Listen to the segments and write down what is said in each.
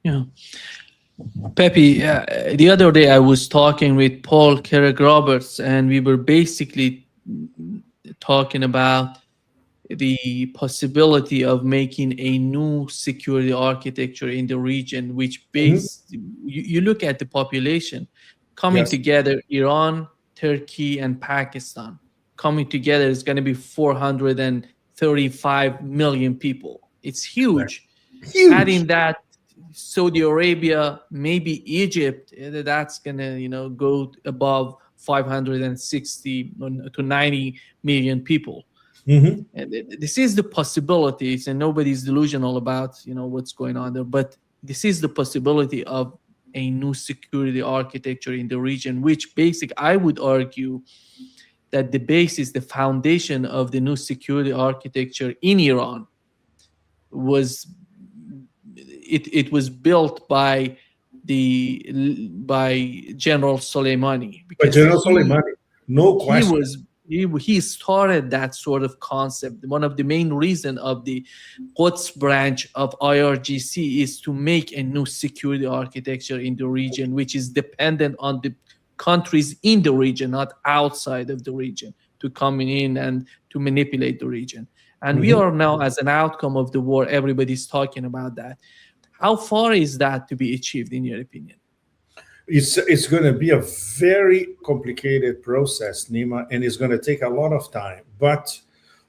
Yeah. Pepe, the other day I was talking with Paul Carrick Roberts, and we were basically talking about the possibility of making a new security architecture in the region, which Mhm. you look at the population coming Yes, together, Iran, Turkey, and Pakistan coming together is going to be 435 million people. It's exactly. huge. Huge. Adding that Saudi Arabia, maybe Egypt, that's gonna go above 560 to 90 million people. Hmm. And this is the possibilities, and nobody's delusional about what's going on there. But this is the possibility of a new security architecture in the region, which I would argue that the basis, the foundation of the new security architecture in Iran was it was built by General Soleimani, But because General Soleimani, no he question. was he started that sort of concept. One of the main reason of the Quds branch of IRGC is to make a new security architecture in the region, which is dependent on the countries in the region, not outside of the region, to come in and to manipulate the region. And we Mhm. are now, as an outcome of the war, everybody's talking about that. How far is that to be achieved, in your opinion? It's going to be a very complicated process, Nima, and it's going to take a lot of time. But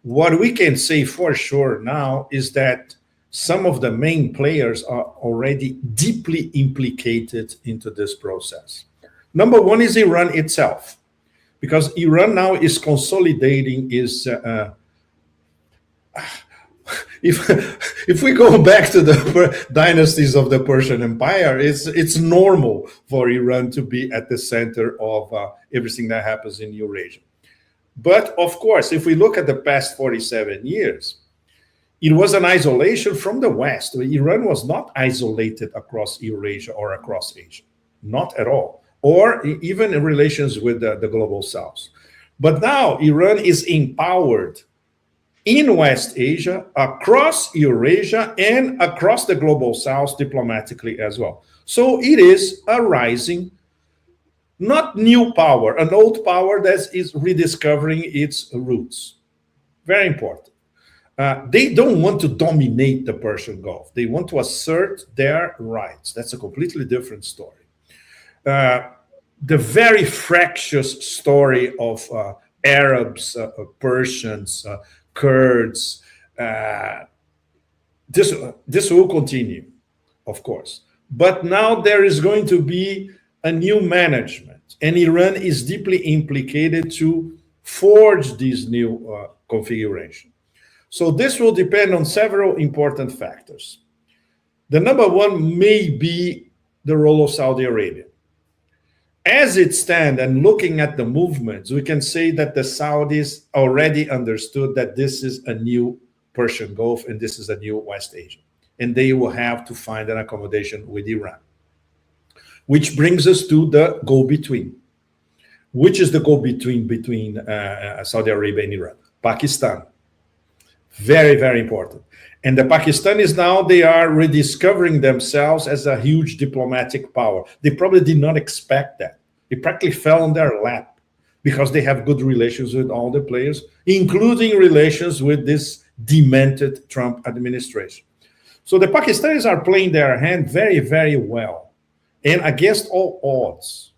what we can say for sure now is that some of the main players are already deeply implicated into this process. Number one is Iran itself, because Iran now is consolidating its if if we go back to the dynasties of the Persian Empire, it's normal for Iran to be at the center of everything that happens in Eurasia. But of course, if we look at the past 47 years, it was an isolation from the West. Iran was not isolated across Eurasia or across Asia, not at all, or even in relations with the global South. But now Iran is empowered in West Asia, across Eurasia, and across the global South diplomatically as well. So it is a rising, not new power, an old power that is rediscovering its roots. Very important. They don't want to dominate the Persian Gulf. They want to assert their rights. That's a completely different story. Uh, the very fractious story of Arabs, Persians, Kurds, uh, this will continue, of course. But now there is going to be a new management, and Iran is deeply implicated to forge this new configuration. So this will depend on several important factors. The number one may be the role of Saudi Arabia. As it stands and looking at the movements, we can say that the Saudis already understood that this is a new Persian Gulf and this is a new West Asia. And they will have to find an accommodation with Iran. Which brings us to the go between. Which is the go between Saudi Arabia and Iran? Pakistan. Very, very important. And the Pakistanis now, they are rediscovering themselves as a huge diplomatic power. They probably did not expect that. It practically fell on their lap because they have good relations with all the players, including relations with this demented Trump administration. So the Pakistanis are playing their hand very, very well and against all odds.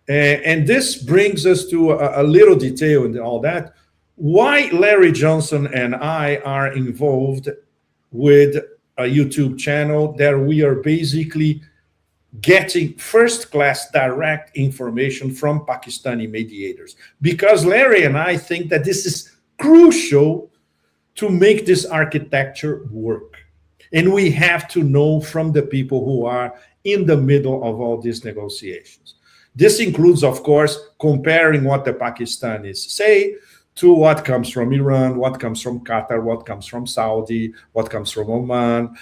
And this brings us to a little detail in all that. Why Larry Johnson and I are involved with a YouTube channel that we are basically getting first class direct information from Pakistani mediators. Because Larry and I think that this is crucial to make this architecture work. And we have to know from the people who are in the middle of all these negotiations. This includes, of course, comparing what the Pakistanis say to what comes from Iran, what comes from Qatar, what comes from Saudi, what comes from Oman,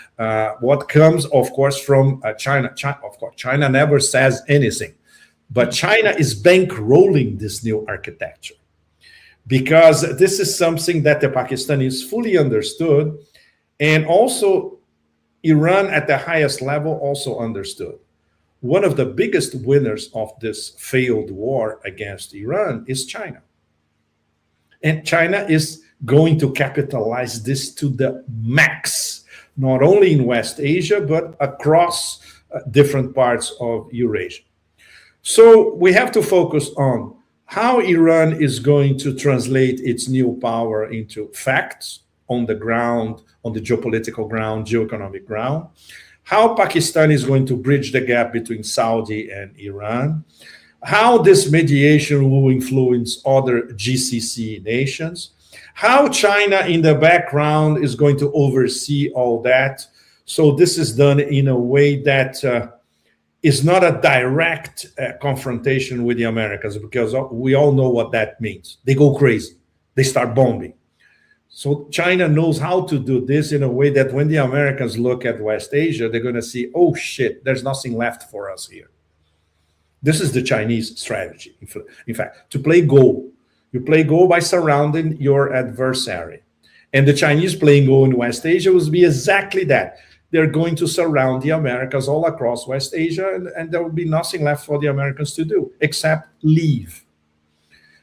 what comes, of course, from China. Of course, China never says anything, but China is bankrolling this new architecture because this is something that the Pakistanis fully understood, and also Iran at the highest level also understood one of the biggest winners of this failed war against Iran is China. And China is going to capitalize this to the max, not only in West Asia, but across different parts of Eurasia. So we have to focus on how Iran is going to translate its new power into facts on the ground, on the geopolitical ground, geoeconomic ground, how Pakistan is going to bridge the gap between Saudi and Iran, how this mediation will influence other GCC nations, how China in the background is going to oversee all that. So this is done in a way that is not a direct confrontation with the Americans, because we all know what that means. They go crazy. They start bombing. So China knows how to do this in a way that when the Americans look at West Asia, they're going to see, oh shit, there's nothing left for us here. This is the Chinese strategy. In fact, to play Go, you play Go by surrounding your adversary. And the Chinese playing Go in West Asia will be exactly that. They're going to surround the Americas all across West Asia, and there will be nothing left for the Americans to do except leave.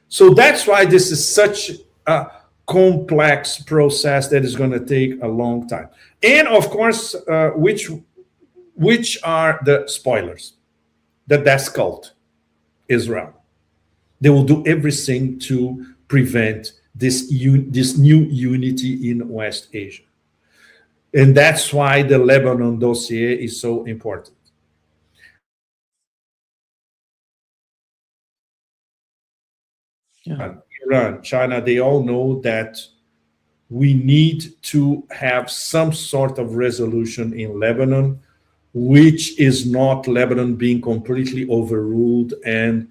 So that's why this is such a complex process that is going to take a long time. And of course, which are the spoilers? The death cult, Israel. They will do everything to prevent this new unity in West Asia. And that's why the Lebanon dossier is so important. Yeah. Iran, China, they all know that we need to have some sort of resolution in Lebanon, which is not Lebanon being completely overruled and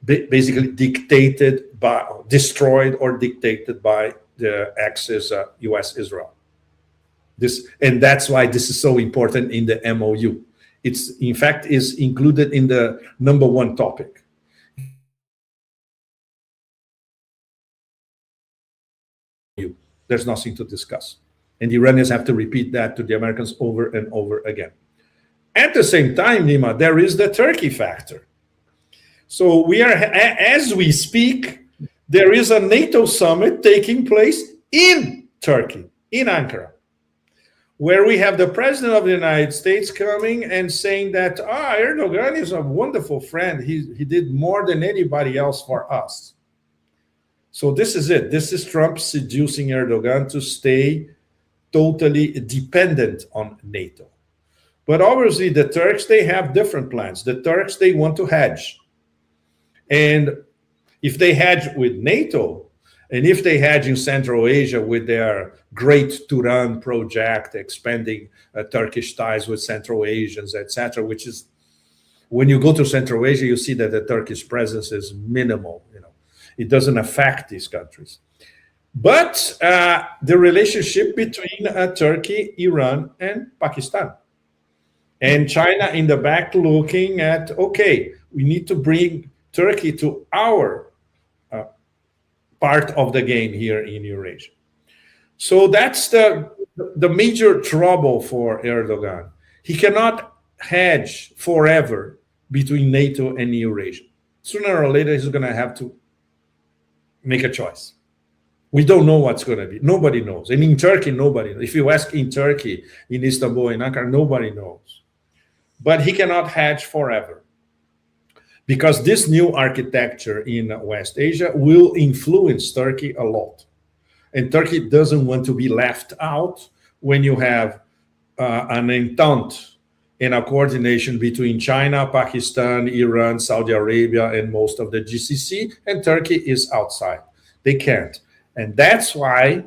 basically dictated by, destroyed or dictated by the Axis US-Israel. And that's why this is so important in the MOU. It's, in fact, is included in the #1 topic. There's nothing to discuss. And the Iranians have to repeat that to the Americans over and over again. At the same time, Nima, there is the Turkey factor. So we are, as we speak, there is a NATO summit taking place in Turkey, in Ankara, where we have the president of the United States coming and saying that Erdogan is a wonderful friend. He did more than anybody else for us. So this is it. This is Trump seducing Erdogan to stay totally dependent on NATO. But obviously the Turks, they have different plans. The Turks, they want to hedge. And if they hedge with NATO, and if they hedge in Central Asia with their Great Turan project, expanding Turkish ties with Central Asians, etc., which is, when you go to Central Asia, you see that the Turkish presence is minimal. It doesn't affect these countries. But the relationship between Turkey, Iran, and Pakistan. And China in the back looking at, okay, we need to bring Turkey to our part of the game here in Eurasia. So that's the major trouble for Erdogan. He cannot hedge forever between NATO and Eurasia. Sooner or later, he's going to have to make a choice. We don't know what's going to be. Nobody knows. And in Turkey, nobody knows. If you ask in Turkey, in Istanbul, in Ankara, nobody knows. But he cannot hedge forever, because this new architecture in West Asia will influence Turkey a lot. And Turkey doesn't want to be left out when you have an entente and a coordination between China, Pakistan, Iran, Saudi Arabia, and most of the GCC, and Turkey is outside. They can't. And that's why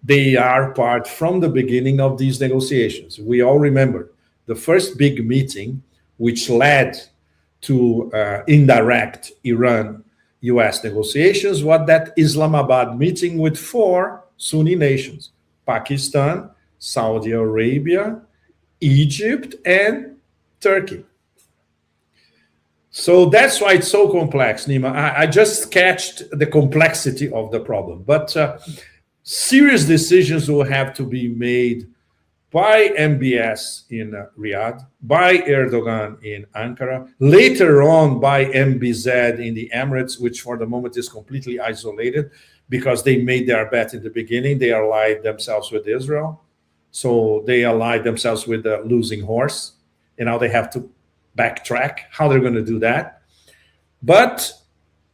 they are part from the beginning of these negotiations. We all remember the first big meeting, which led to indirect Iran-US negotiations, was that Islamabad meeting with 4 Sunni nations: Pakistan, Saudi Arabia, Egypt, and Turkey. So that's why it's so complex, Nima. I just sketched the complexity of the problem, but serious decisions will have to be made by MBS in Riyadh, by Erdogan in Ankara, later on by MBZ in the Emirates, which for the moment is completely isolated because they made their bet in the beginning. They allied themselves with Israel. So they allied themselves with the losing horse. And now they have to backtrack how they're going to do that. But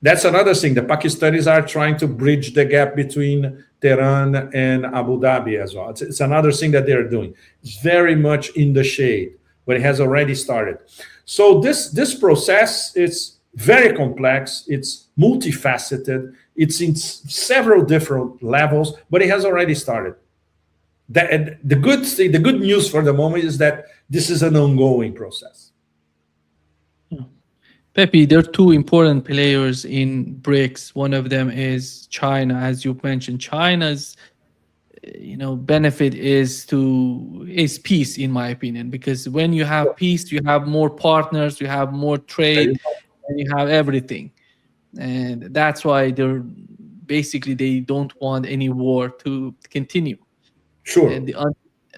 that's another thing. The Pakistanis are trying to bridge the gap between Tehran and Abu Dhabi as well. It's another thing that they're doing. It's very much in the shade, but it has already started. So this process is very complex. It's multifaceted. It's in several different levels, but it has already started. The good thing, the good news for the moment is that this is an ongoing process. Pepe, there are two important players in BRICS. One of them is China, as you mentioned. China's, benefit is peace, in my opinion, because when you have peace, you have more partners, you have more trade, and you have everything, and that's why they don't want any war to continue. Sure. And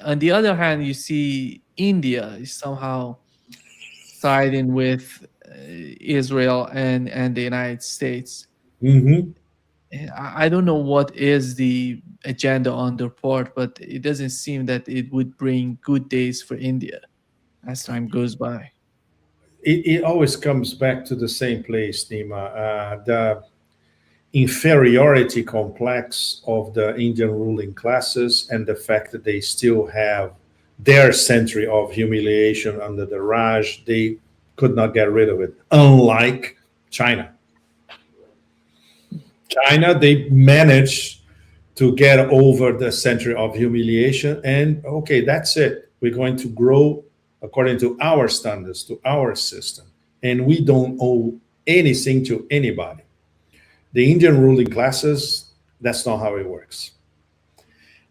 on the other hand, you see India is somehow siding with Israel and the United States. Mm-hmm. I don't know what is the agenda on their part, but it doesn't seem that it would bring good days for India as time goes by. It always comes back to the same place, Nima. The inferiority complex of the Indian ruling classes and the fact that they still have their century of humiliation under the Raj, they could not get rid of it, unlike China. China, they managed to get over the century of humiliation and, okay, that's it. We're going to grow according to our standards, to our system, and we don't owe anything to anybody. The Indian ruling classes, that's not how it works.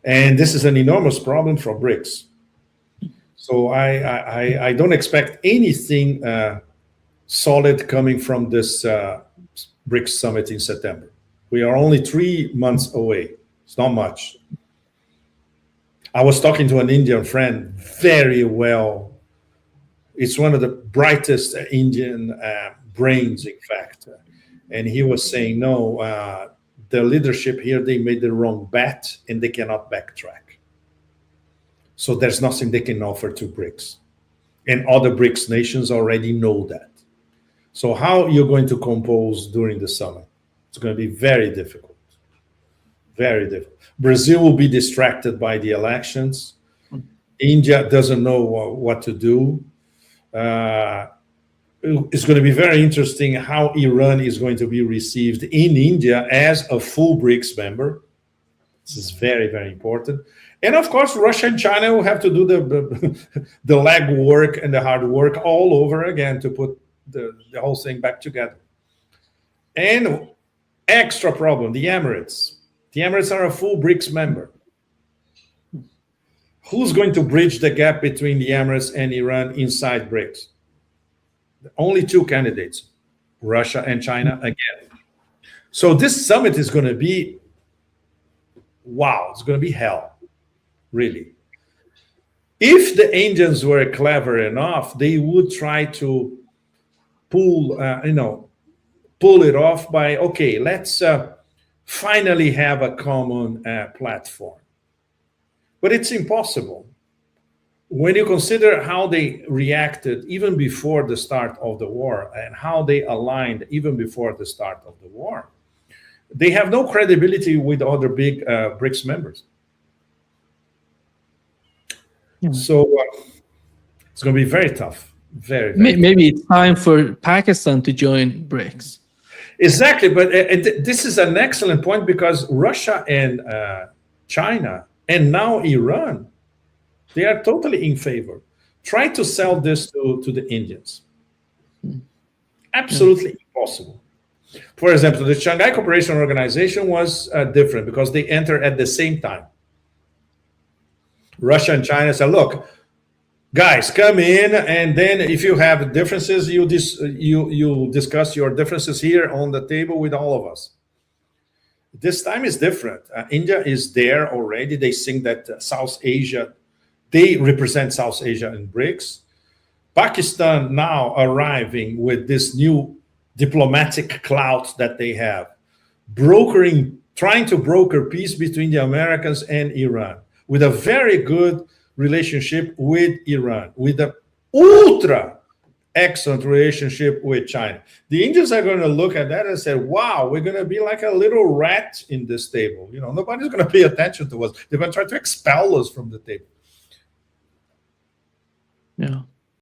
And this is an enormous problem for BRICS. So I don't expect anything solid coming from this BRICS summit in September. We are only 3 months away. It's not much. I was talking to an Indian friend, very well. It's one of the brightest Indian brains, in fact. And he was saying, no, the leadership here, they made the wrong bet and they cannot backtrack. So there's nothing they can offer to BRICS. And other BRICS nations already know that. So how you're going to compose during the summit? It's going to be very difficult. Very difficult. Brazil will be distracted by the elections. India doesn't know what to do. It's going to be very interesting how Iran is going to be received in India as a full BRICS member. This is very, very important. And of course, Russia and China will have to do the leg work and the hard work all over again to put the whole thing back together. And extra problem, the Emirates. The Emirates are a full BRICS member. Who's going to bridge the gap between the Emirates and Iran inside BRICS? Only two candidates, Russia and China again. So this summit is going to be, wow, it's going to be hell, really. If the Indians were clever enough, they would try to pull it off by, okay, let's finally have a common platform. But it's impossible. When you consider how they reacted even before the start of the war and how they aligned even before the start of the war, they have no credibility with other big BRICS members. Yeah. So it's going to be very tough. Very maybe tough. It's time for Pakistan to join BRICS. Exactly. But this is an excellent point because Russia and China and now Iran, they are totally in favor. Try to sell this to the Indians. Absolutely impossible. For example, the Shanghai Cooperation Organization was different because they entered at the same time. Russia and China said, look, guys, come in, and then if you have differences, you discuss your differences here on the table with all of us. This time is different. India is there already. They think that South Asia They represent South Asia in BRICS. Pakistan now arriving with this new diplomatic clout that they have, trying to broker peace between the Americans and Iran, with a very good relationship with Iran, with an ultra excellent relationship with China. The Indians are going to look at that and say, wow, we're going to be like a little rat in this table. Nobody's going to pay attention to us. They're going to try to expel us from the table. Yeah.